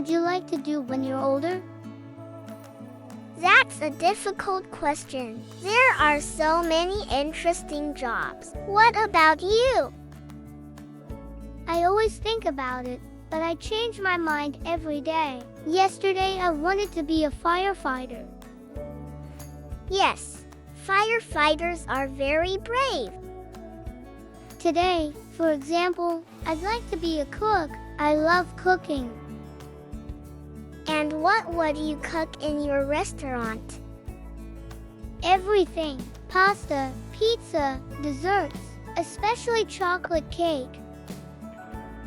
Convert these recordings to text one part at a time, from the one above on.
would you like to do when you're older? That's a difficult question. There are so many interesting jobs. What about you? I always think about it, but I change my mind every day. Yesterday, I wanted to be a firefighter. Yes, firefighters are very brave. Today, for example, I'd like to be a cook. I love cooking. And what would you cook in your restaurant? Everything: pasta, pizza, desserts, especially chocolate cake.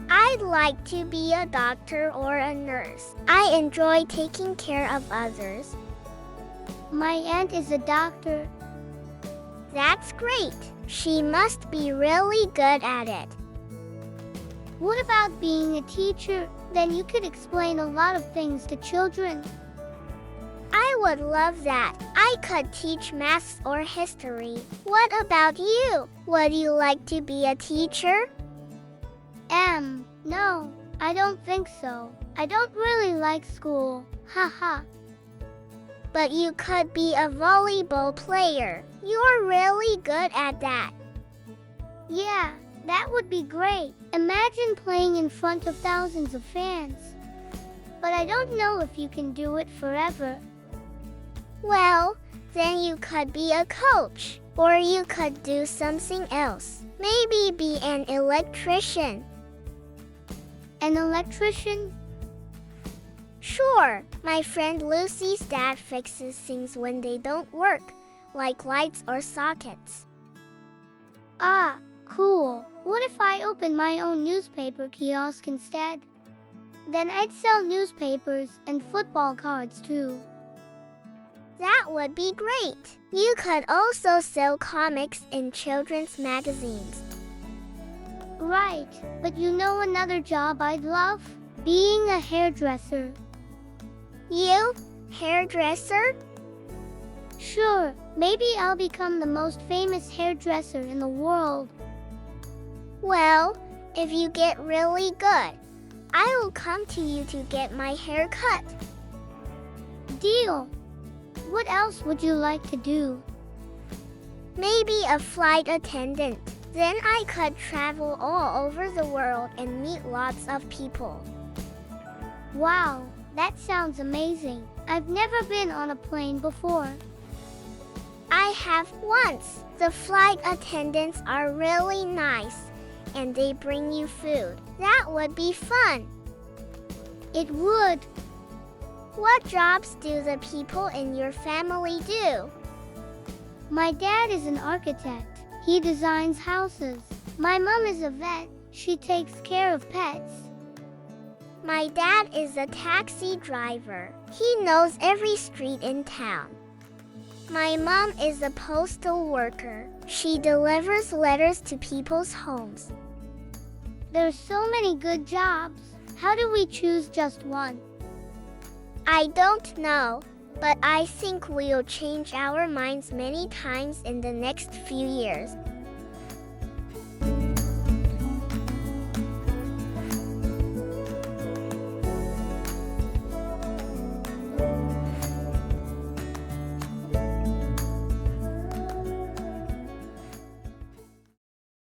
I'd like to be a doctor or a nurse. I enjoy taking care of others. My aunt is a doctor. That's great. She must be really good at it. What about being a teacher? Then you could explain a lot of things to children. I would love that. I could teach maths or history. What about you? Would you like to be a teacher? No, I don't think so. I don't really like school. Haha. But you could be a volleyball player. You're really good at that. Yeah, that would be great. Imagine playing in front of thousands of fans. But I don't know if you can do it forever. Well, then you could be a coach. Or you could do something else. Maybe be an electrician. An electrician? Sure, my friend Lucy's dad fixes things when they don't work, like lights or sockets. Ah, cool. What if I open my own newspaper kiosk instead? Then I'd sell newspapers and football cards too. That would be great. You could also sell comics in children's magazines. Right, but you know another job I'd love? Being a hairdresser. You? Hairdresser? Sure, maybe I'll become the most famous hairdresser in the world. Well, if you get really good, I will come to you to get my hair cut. Deal. What else would you like to do? Maybe a flight attendant. Then I could travel all over the world and meet lots of people. Wow, that sounds amazing. I've never been on a plane before. I have once. The flight attendants are really nice, and they bring you food. That would be fun. It would. What jobs do the people in your family do? My dad is an architect. He designs houses. My mom is a vet. She takes care of pets. My dad is a taxi driver. He knows every street in town. My mom is a postal worker. She delivers letters to people's homes. There's so many good jobs. How do we choose just one? I don't know, but I think we'll change our minds many times in the next few years.